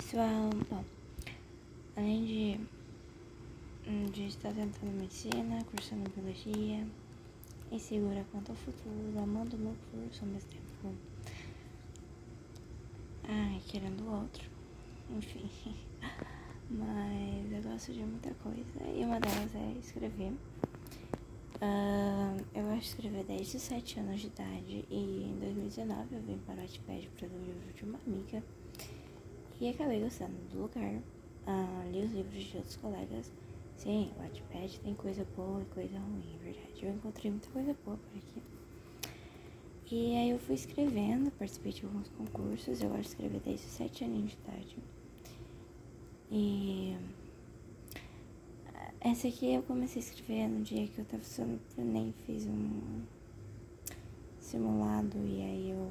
pessoal, bom, além de estar tentando medicina, cursando biologia, insegura quanto ao futuro, amando o meu curso ao mesmo tempo, querendo o outro, enfim, mas eu gosto de muita coisa e uma delas é escrever. Eu gosto de escrever desde os 7 anos de idade e em 2019 eu vim para o Wattpad para ler o livro de uma amiga e acabei gostando do lugar. Li os livros de outros colegas. Sim, o Wattpad tem coisa boa e coisa ruim, é verdade. Eu encontrei muita coisa boa por aqui. E aí eu fui escrevendo, participei de alguns concursos. Eu gosto de escrever desde os 7 aninhos de idade. E essa aqui eu comecei a escrever no dia que eu tava estudando pro Enem, fiz um simulado e aí eu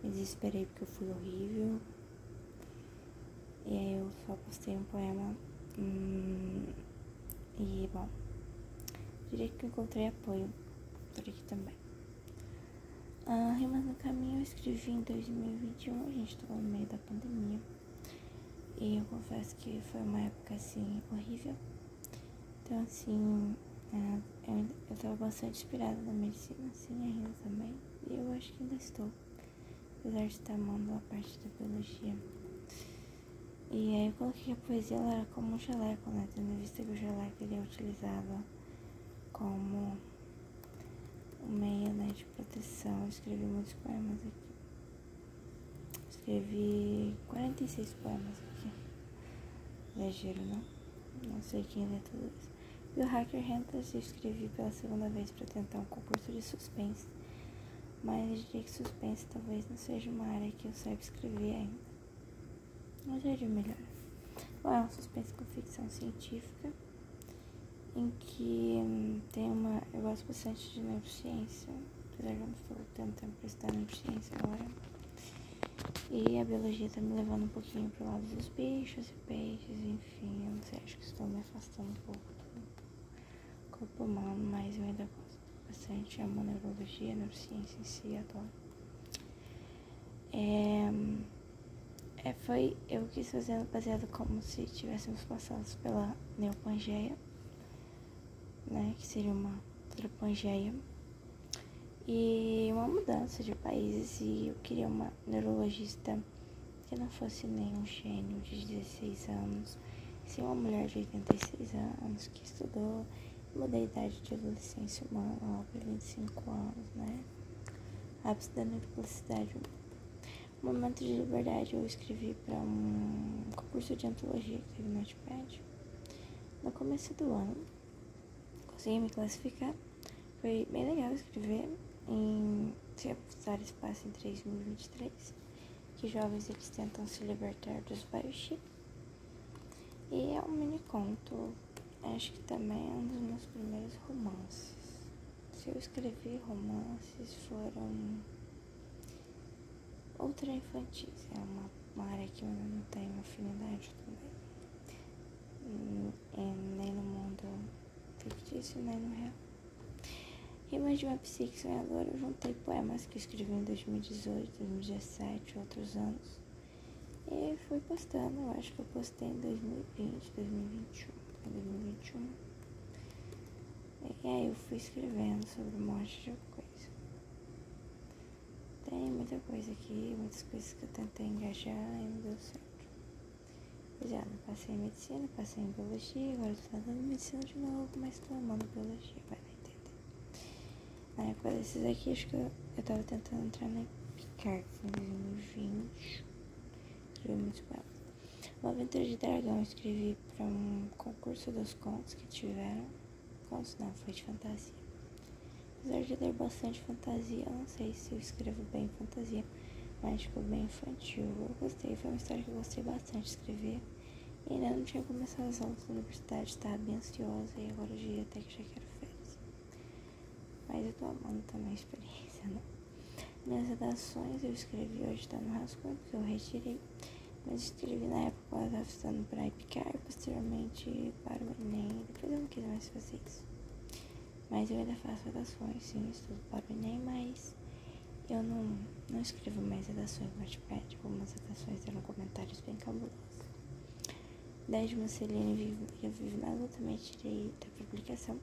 me desesperei porque eu fui horrível. E aí eu só postei um poema. E bom, diria que eu encontrei apoio por aqui também. Rimas no Caminho eu escrevi em 2021, a gente tava no meio da pandemia. E eu confesso que foi uma época assim horrível. Então assim, eu tava bastante inspirada na medicina, assim, ainda também. E eu acho que ainda estou, apesar de estar amando a parte da biologia. E aí eu coloquei a poesia, ela era como um jaleco, né? Tendo em vista que o jaleco ele é utilizado como um meio, né, de proteção. Eu escrevi muitos poemas aqui. Escrevi 46 poemas aqui. Exagero, não? Não sei quem lê tudo isso. Biohacker Rentas eu escrevi pela segunda vez para tentar um concurso de suspense. Mas eu diria que suspense talvez não seja uma área que eu saiba escrever ainda. Mas já de melhor. Bom, é um suspense com ficção científica, em que eu gosto bastante de neurociência, apesar de eu não estou tendo tempo para estudar neurociência agora. E a biologia tá me levando um pouquinho pro lado dos bichos e peixes, enfim, eu não sei, acho que estou me afastando um pouco do corpo humano, mas eu ainda gosto bastante, amo neurologia, neurociência em si, adoro. Eu quis fazer baseado como se tivéssemos passado pela Neopangeia, né, que seria uma Pangeia, e uma mudança de países, e eu queria uma neurologista que não fosse nenhum gênio de 16 anos, sim uma mulher de 86 anos que estudou, mudei a idade de adolescência humana lá para 25 anos, né, ápice da neuroplasticidade. Momento de Liberdade eu escrevi para um concurso de antologia que teve no Wattpad no começo do ano. Consegui me classificar. Foi bem legal escrever se usar espaço em 2023, que jovens eles tentam se libertar dos biochip. E é um mini conto, acho que também é um dos meus primeiros romances. Se eu escrevi romances, foram ultra infantis, é uma área que eu não tenho afinidade também, nem no mundo fictício, nem no real. Rimas de uma psique sonhadora, eu juntei poemas que eu escrevi em 2018, 2017, outros anos, e fui postando. Eu acho que eu postei em 2020, 2021, e aí eu fui escrevendo sobre um monte de coisa. Tem muita coisa aqui, muitas coisas que eu tentei engajar e não deu certo. Pois é, eu passei em medicina, passei em biologia, agora eu tô tentando medicina de novo, mas tô amando biologia, vai lá entender. Na época desses aqui, acho que eu tava tentando entrar na Picar, em 2020. Escrevi muitos poemas. Uma Aventura de Dragão eu escrevi pra um concurso dos contos que tiveram. Contos não, foi de fantasia. Apesar de ler bastante fantasia, eu não sei se eu escrevo bem fantasia, mas ficou bem infantil. Eu gostei, foi uma história que eu gostei bastante de escrever. E ainda não tinha começado as aulas da universidade, estava bem ansiosa e agora eu diria até que já quero férias. Mas eu tô amando também a experiência, né? Minhas redações eu escrevi hoje, tá no rascunho, porque eu retirei. Mas escrevi na época quando eu estava estudando para IPCAR, posteriormente para o Enem, depois eu não quis mais fazer isso. Mas eu ainda faço redações, sim, estudo para o Enem, mas eu não escrevo mais redações no Wattpad. Algumas redações eram comentários bem 10 de Mussolini eu vivo na luta, também tirei da publicação.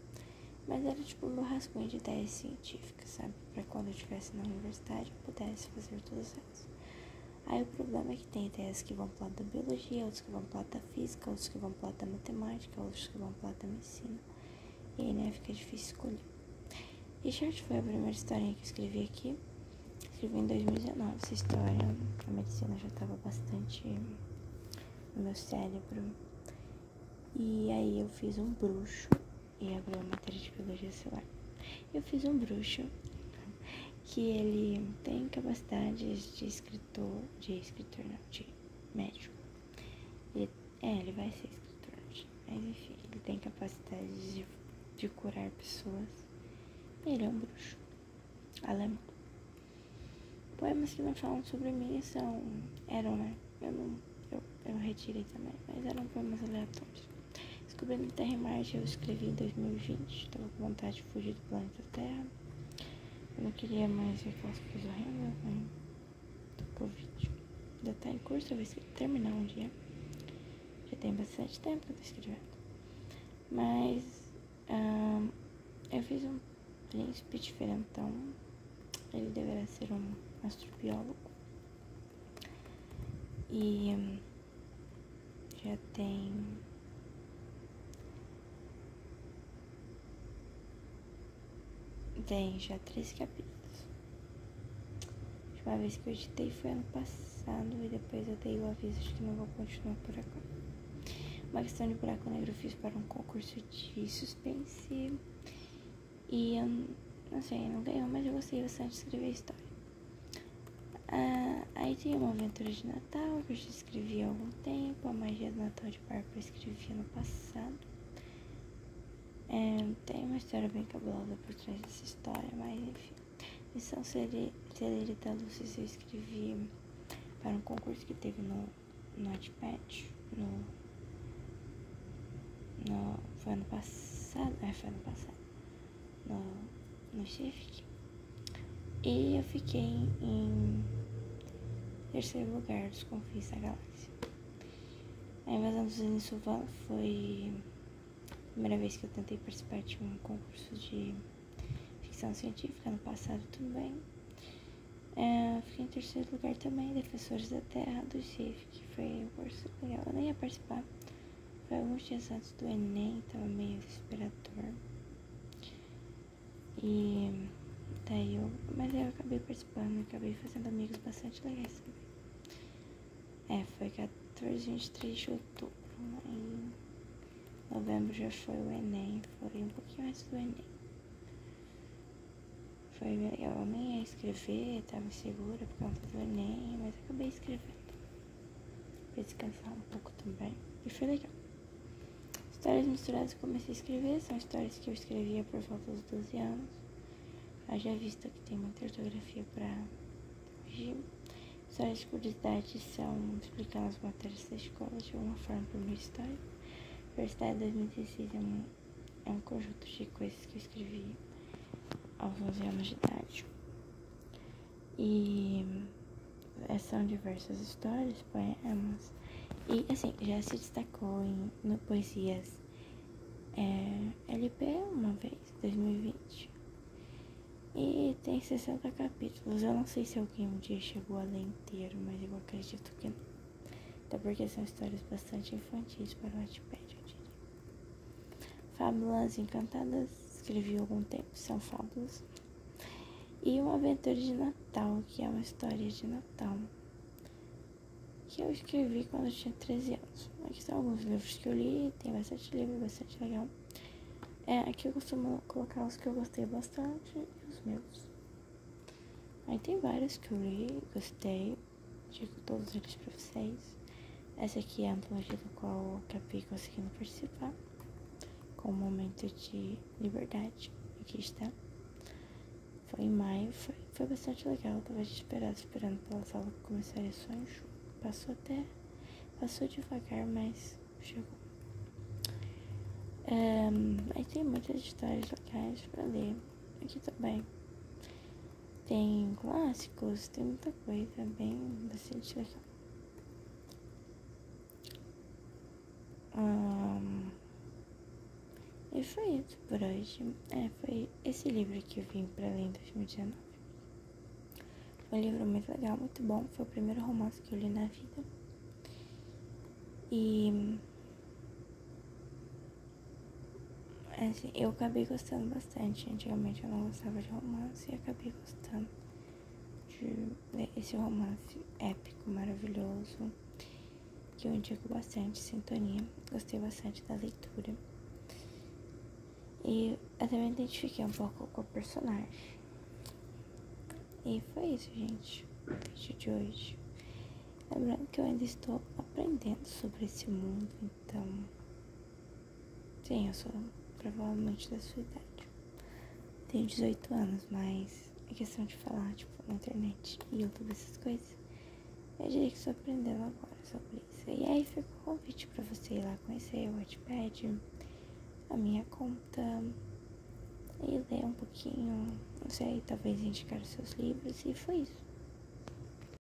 Mas era tipo um rascunho de ideias científicas, sabe? Pra quando eu estivesse na universidade eu pudesse fazer todas elas. Aí o problema é que tem ideias que vão pro lado da biologia, outros que vão pro lado da física, outros que vão pro lado da matemática, outros que vão pro lado da medicina. E aí, né, fica difícil escolher. Richard foi a primeira historinha que eu escrevi aqui. Escrevi em 2019 essa história. A medicina já estava bastante no meu cérebro. E aí eu fiz um bruxo e abri uma matéria de biologia celular. Eu fiz um bruxo que ele tem capacidades de de médico. Ele vai ser escritor, mas enfim, ele tem capacidades de curar pessoas. Ele é um bruxo alemão. Poemas que não falam sobre mim eram, né? Eu retirei também, mas eram poemas aleatórios. Descobrindo Terra e Marte eu escrevi em 2020. Tava com vontade de fugir do planeta Terra. Eu não queria mais ver aquelas coisas horrendas, né? Do Covid. Ainda tá em curso, eu vou terminar um dia. Já tem bastante tempo que eu tô escrevendo. Mas eu fiz um príncipe diferentão. Ele deverá ser um astrobiólogo. E já tem já 13 capítulos. A última vez que eu editei foi ano passado e depois eu dei o aviso de que não vou continuar por agora. Uma questão de buraco negro eu fiz para um concurso de suspense e eu não sei, não ganhou, mas eu gostei bastante de escrever a história. Aí tem uma aventura de Natal que eu já escrevi há algum tempo. A magia do Natal de Bárbara eu escrevi ano passado. Tem uma história bem cabulosa por trás dessa história, mas enfim. Missão Celérita Lúcia eu escrevi para um concurso que teve no Notepad. Foi ano passado. Foi ano passado. No Shift. E eu fiquei em terceiro lugar dos Confins da Galáxia. A invasão dos Anisovan foi a primeira vez que eu tentei participar de um concurso de ficção científica, ano passado também. Fiquei em terceiro lugar também, Defensores da Terra, do CIF, que foi um curso legal. Eu nem ia participar, foi alguns dias antes do Enem, tava meio desesperador. Mas eu acabei participando, acabei fazendo amigos bastante legais também. Foi 14 e 23 de outubro, em novembro já foi o Enem, foi um pouquinho antes do Enem. Foi bem legal, eu nem ia escrever, tava insegura por conta do Enem, mas acabei escrevendo. Pra descansar um pouco também, e foi legal. Histórias misturadas que comecei a escrever, são histórias que eu escrevia por volta dos 12 anos. Haja vista que tem muita ortografia pra corrigir. Histórias de curiosidade são explicando as matérias da escola de alguma forma por meio histórico. Universidade 2016 é um conjunto de coisas que eu escrevi aos 11 anos de idade. E são diversas histórias, poemas. E assim, já se destacou no Poesias LP uma vez, 2020. E tem 60 capítulos. Eu não sei se alguém um dia chegou a ler inteiro, mas eu acredito que não. Até porque são histórias bastante infantis para o Wattpad, eu diria. Fábulas Encantadas, escrevi há algum tempo, são fábulas. E uma aventura de Natal, que é uma história de Natal, que eu escrevi quando eu tinha 13 anos. Aqui são alguns livros que eu li, tem bastante livro, bastante legal. Aqui eu costumo colocar os que eu gostei bastante e os meus. Aí tem vários que eu li, gostei, digo todos eles pra vocês. Essa aqui é a antologia do qual eu acabei conseguindo participar, com um momento de liberdade. Aqui está. Foi em maio, foi bastante legal. Eu tava esperando pelas aulas começarem só em julho. Passou devagar, mas chegou. Aí tem muitas histórias legais pra ler. Aqui também tem clássicos, tem muita coisa bem bastante legal. E foi isso por hoje. Foi esse livro que eu vim pra ler em 2019. Foi um livro muito legal, muito bom. Foi o primeiro romance que eu li na vida. E assim, eu acabei gostando bastante. Antigamente eu não gostava de romance e acabei gostando de ler esse romance épico, maravilhoso, que eu indico bastante, Sintonia. Gostei bastante da leitura. E eu também identifiquei um pouco com o personagem. E foi isso, gente, o vídeo de hoje. Lembrando que eu ainda estou aprendendo sobre esse mundo, então... Sim, eu sou provavelmente da sua idade. Tenho 18 anos, mas é questão de falar, tipo, na internet e YouTube, essas coisas. Eu diria que estou aprendendo agora sobre isso. E aí fica o convite pra você ir lá conhecer o Wattpad, a minha conta, e ler um pouquinho, não sei, talvez indicar os seus livros. E foi isso.